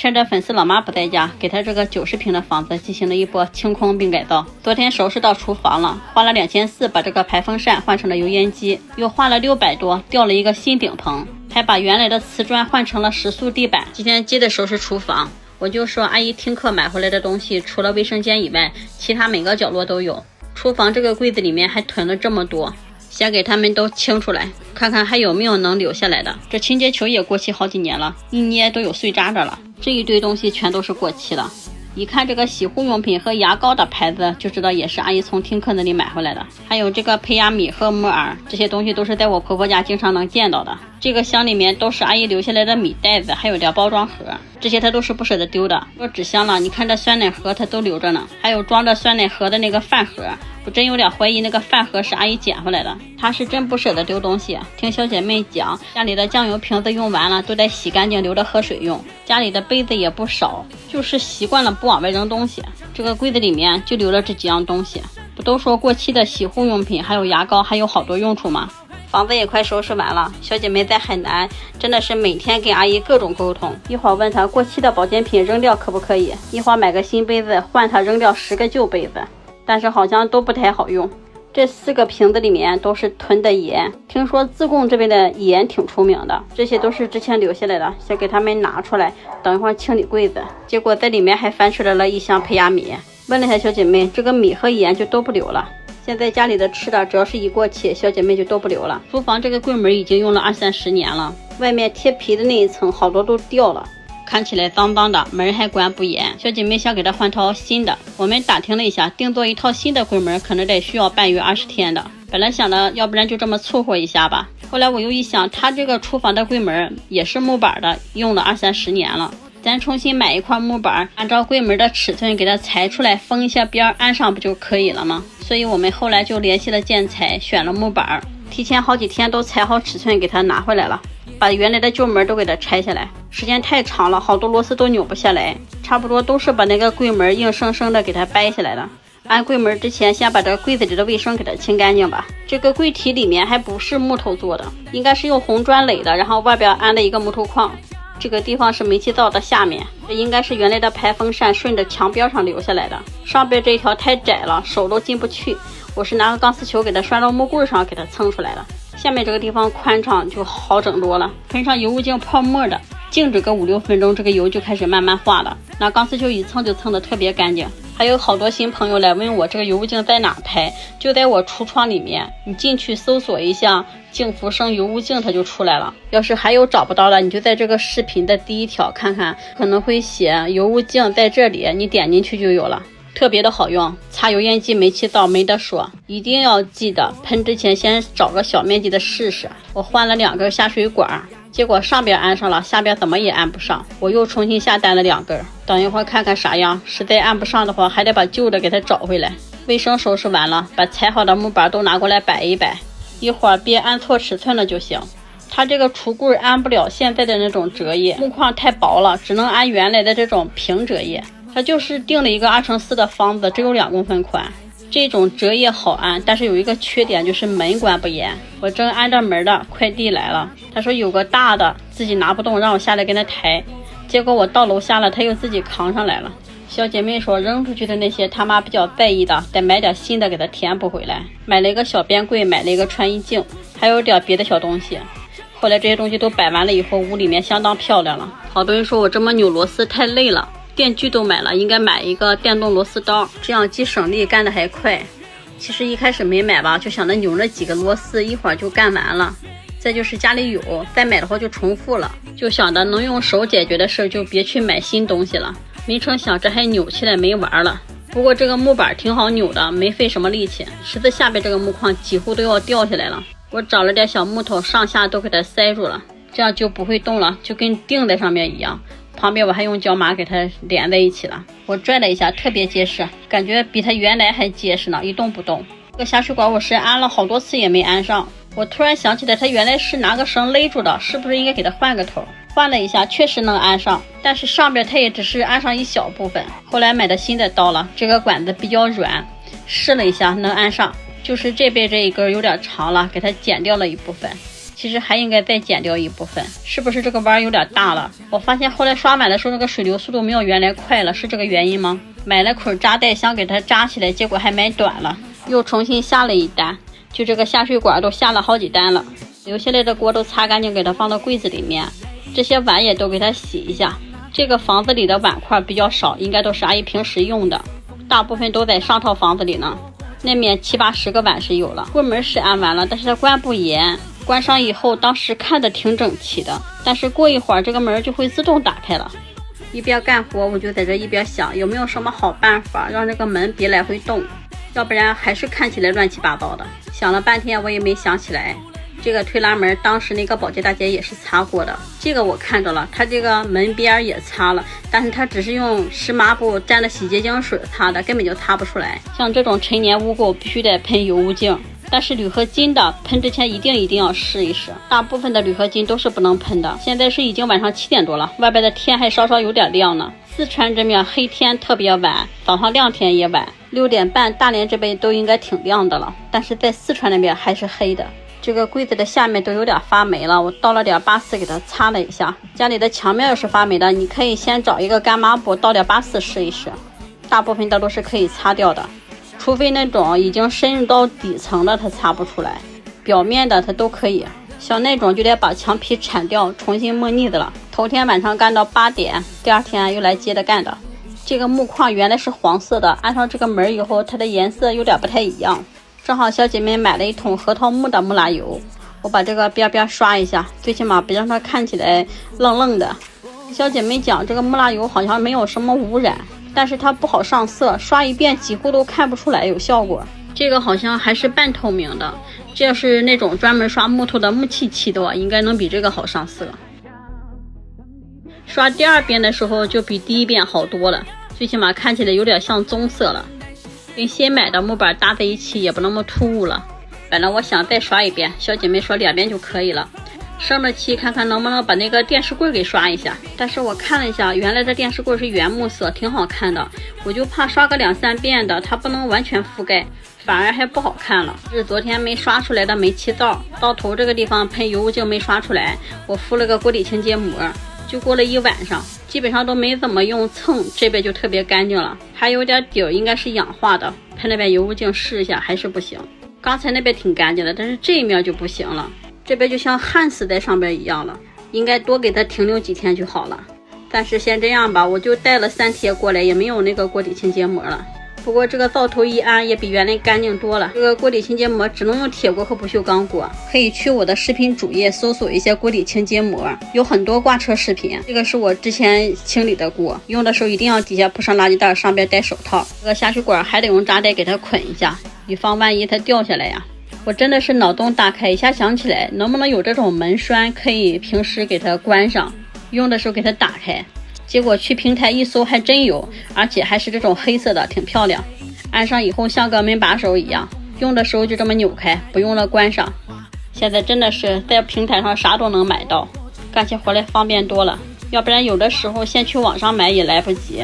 趁着粉丝老妈不在家，给她这个90平的房子进行了一波清空并改造。昨天收拾到厨房了，花了2400把这个排风扇换成了油烟机，又花了600多吊了一个新顶棚，还把原来的瓷砖换成了石塑地板。今天接着收拾厨房，我就说阿姨听课买回来的东西，除了卫生间以外，其他每个角落都有。厨房这个柜子里面还囤了这么多，先给他们都清出来，看看还有没有能留下来的。这清洁球也过期好几年了，一捏都有碎渣渣了。这一堆东西全都是过期了，一看这个洗护用品和牙膏的牌子就知道也是阿姨从听课那里买回来的。还有这个胚芽米和木耳，这些东西都是在我婆婆家经常能见到的。这个箱里面都是阿姨留下来的米袋子，还有点包装盒，这些她都是不舍得丢的。说纸箱了，你看这酸奶盒她都留着呢，还有装着酸奶盒的那个饭盒，我真有点怀疑那个饭盒是阿姨捡回来的。她是真不舍得丢东西，听小姐妹讲，家里的酱油瓶子用完了都得洗干净留着喝水用，家里的杯子也不少，就是习惯了不往外扔东西。这个柜子里面就留了这几样东西，不都说过期的洗护用品还有牙膏还有好多用处吗？房子也快收拾完了，小姐妹在海南真的是每天跟阿姨各种沟通，一会儿问她过期的保健品扔掉可不可以，一会儿买个新杯子换她扔掉10个旧杯子，但是好像都不太好用。这4个瓶子里面都是囤的盐，听说自贡这边的盐挺出名的，这些都是之前留下来的，先给他们拿出来，等一会儿清理柜子。结果在里面还翻出来了一箱胚芽米，问了一下小姐妹，这个米和盐就都不留了。现在家里的吃的只要是一过期，小姐妹就都不留了。厨房这个柜门已经用了20-30年了，外面贴皮的那一层好多都掉了，看起来脏脏的，门还关不严。小姐妹想给它换套新的，我们打听了一下，定做一套新的柜门可能得需要半月20天的。本来想的要不然就这么凑合一下吧，后来我又一想，它这个厨房的柜门也是木板的，用了20-30年了，咱重新买一块木板，按照柜门的尺寸给它裁出来，封一下边安上不就可以了吗？所以我们后来就联系了建材，选了木板，提前好几天都裁好尺寸给它拿回来了，把原来的旧门都给它拆下来，时间太长了，好多螺丝都扭不下来，差不多都是把那个柜门硬生生的给它掰下来的。安柜门之前先把这个柜子里的卫生给它清干净吧。这个柜体里面还不是木头做的，应该是用红砖垒的，然后外边安了一个木头框，这个地方是煤气灶的下面，这应该是原来的排风扇顺着墙边上留下来的，上边这一条太窄了，手都进不去，我是拿个钢丝球给它拴到木棍上给它蹭出来的。下面这个地方宽敞就好整多了，喷上油污净泡沫的，静止个5-6分钟，这个油就开始慢慢化了，拿钢丝球一蹭就蹭得特别干净。还有好多新朋友来问我这个油污净在哪拍，就在我橱窗里面，你进去搜索一下净福生油污净它就出来了。要是还有找不到的，你就在这个视频的第一条看看，可能会写油污净在这里，你点进去就有了，特别的好用，擦油烟机煤气灶没得说。一定要记得喷之前先找个小面积的试试。我换了2根下水管，结果上边安上了，下边怎么也安不上，我又重新下单了2根，等一会儿看看啥样，实在安不上的话还得把旧的给它找回来。卫生收拾完了，把裁好的木板都拿过来摆一摆，一会儿别按错尺寸了就行。它这个橱柜安不了现在的那种折页，木框太薄了，只能安原来的这种平折页，它就是定了一个2×4的方子，只有2公分宽。这种折页好安，但是有一个缺点，就是门关不严。我正安着门的，快递来了，他说有个大的自己拿不动，让我下来跟他抬，结果我到楼下了，他又自己扛上来了。小姐妹说扔出去的那些他妈比较在意的，得买点新的给他填补回来，买了一个小边柜，买了一个穿衣镜，还有点别的小东西。后来这些东西都摆完了以后，屋里面相当漂亮了。好多人说我这么扭螺丝太累了，电锯都买了，应该买一个电动螺丝刀，这样既省力干得还快。其实一开始没买吧，就想着扭了几个螺丝一会儿就干完了，再就是家里有，再买的话就重复了，就想着能用手解决的事就别去买新东西了，没成想这还扭起来没玩了。不过这个木板挺好扭的，没费什么力气，十字下边这个木框几乎都要掉下来了，我找了点小木头上下都给它塞住了，这样就不会动了，就跟钉在上面一样。旁边我还用胶码给它连在一起了，我拽了一下特别结实，感觉比它原来还结实呢，一动不动。这个下水管我是安了好多次也没安上，我突然想起来它原来是拿个绳勒住的，是不是应该给它换个头？换了一下确实能安上，但是上边它也只是安上一小部分。后来买的新的刀了，这个管子比较软，试了一下能安上，就是这边这一根有点长了，给它剪掉了一部分。其实还应该再剪掉一部分，是不是这个弯有点大了？我发现后来刷碗的时候那个水流速度没有原来快了，是这个原因吗？买了捆扎带想给它扎起来，结果还买短了，又重新下了一单，就这个下水管都下了好几单了。留下来的锅都擦干净，给它放到柜子里面，这些碗也都给它洗一下。这个房子里的碗筷比较少，应该都是阿姨平时用的，大部分都在上套房子里呢。那面7、80个碗是有了，柜门是安完了，但是它关不严，关上以后当时看的挺整齐的，但是过一会儿这个门就会自动打开了。一边干活我就在这一边想，有没有什么好办法让这个门别来回动，要不然还是看起来乱七八糟的。想了半天我也没想起来，这个推拉门当时那个保洁大姐也是擦过的，这个我看着了，它这个门边也擦了，但是它只是用湿抹布沾了洗洁精水擦的，根本就擦不出来。像这种陈年污垢必须得喷油污净，但是铝合金的喷之前一定要试一试，大部分的铝合金都是不能喷的。现在是已经晚上7点多了，外边的天还稍稍有点亮呢。四川这面黑天特别晚，早上亮天也晚，6点半大连这边都应该挺亮的了，但是在四川那边还是黑的。这个柜子的下面都有点发霉了，我倒了点八四给它擦了一下。家里的墙面要是发霉的，你可以先找一个干抹布倒点八四试一试，大部分的都是可以擦掉的，除非那种已经深入到底层的它擦不出来，表面的它都可以。像那种就得把墙皮铲掉，重新抹腻子了。头天晚上干到8点，第二天又来接着干的。这个木框原来是黄色的，安上这个门以后它的颜色有点不太一样。正好小姐妹买了一桶核桃木的木蜡油，我把这个边边刷一下，最起码别让它看起来愣愣的。小姐妹讲这个木蜡油好像没有什么污染，但是它不好上色，刷一遍几乎都看不出来有效果。这个好像还是半透明的，这要是那种专门刷木头的木器漆的话，应该能比这个好上色。刷第二遍的时候就比第一遍好多了，最起码看起来有点像棕色了，跟新买的木板搭在一起也不那么突兀了。本来我想再刷一遍，小姐妹说2遍就可以了，生了气看看能不能把那个电视柜给刷一下。但是我看了一下，原来的电视柜是原木色，挺好看的，我就怕刷个2、3遍的它不能完全覆盖，反而还不好看了。是昨天没刷出来的煤气灶，到头这个地方喷油污净没刷出来，我敷了个锅底清洁膜，就过了一晚上，基本上都没怎么用蹭，这边就特别干净了，还有点底儿应该是氧化的，喷那边油污净试一下还是不行。刚才那边挺干净的，但是这一面就不行了，这边就像焊死在上边一样了，应该多给它停留几天就好了。但是先这样吧，我就带了3贴过来，也没有那个锅底清洁膜了。不过这个灶头一安也比原来干净多了。这个锅底清洁膜只能用铁锅和不锈钢锅，可以去我的视频主页搜索一些锅底清洁膜，有很多挂车视频。这个是我之前清理的锅，用的时候一定要底下铺上垃圾袋，上边戴手套。这个下水管还得用扎带给它捆一下，以防万一它掉下来呀。我真的是脑洞大开，一下想起来能不能有这种门栓，可以平时给它关上，用的时候给它打开。结果去平台一搜还真有，而且还是这种黑色的，挺漂亮。安上以后像个门把手一样，用的时候就这么扭开，不用了关上。现在真的是在平台上啥都能买到，干起活来方便多了，要不然有的时候先去网上买也来不及。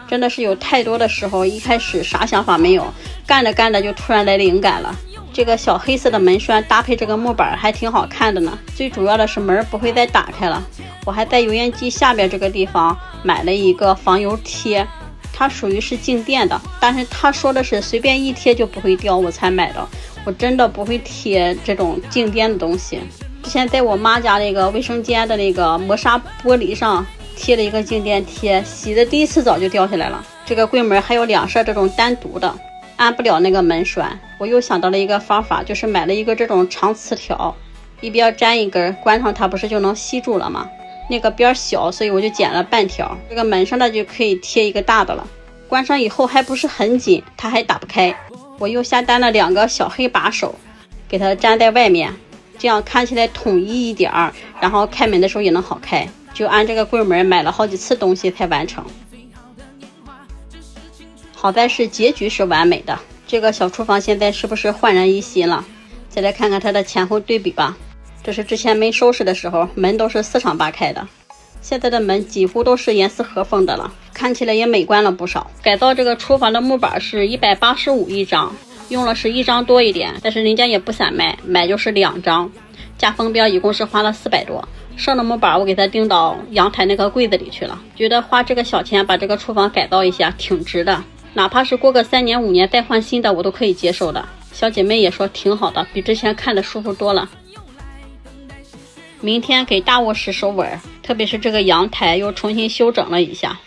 真的是有太多的时候，一开始啥想法没有，干着干着就突然来灵感了。这个小黑色的门栓搭配这个木板还挺好看的呢，最主要的是门不会再打开了。我还在油烟机下边这个地方买了一个防油贴，它属于是静电的，但是他说的是随便一贴就不会掉，我才买的。我真的不会贴这种静电的东西。之前在我妈家那个卫生间的那个磨砂玻璃上贴了一个静电贴，洗的第一次早就掉下来了。这个柜门还有2扇这种单独的，安不了那个门栓。我又想到了一个方法，就是买了一个这种长磁条，一边粘一根，关上它不是就能吸住了吗？那个边小，所以我就剪了半条，这个门上的就可以贴一个大的了。关上以后还不是很紧，它还打不开。我又下单了2个小黑把手，给它粘在外面，这样看起来统一一点儿，然后开门的时候也能好开。就按这个柜门买了好几次东西才完成。好在是结局是完美的。这个小厨房现在是不是焕然一新了？再来看看它的前后对比吧。这是之前没收拾的时候，门都是4敞8开的，现在的门几乎都是严丝合缝的了，看起来也美观了不少。改造这个厨房的木板是185一张，用了是1张多一点，但是人家也不散卖，买就是2张。加封边一共是花了400多，剩的木板我给它钉到阳台那个柜子里去了。觉得花这个小钱把这个厨房改造一下挺值的，哪怕是过个3年5年再换新的我都可以接受的。小姐妹也说挺好的，比之前看的舒服多了。明天给大卧室收尾，特别是这个阳台又重新修整了一下，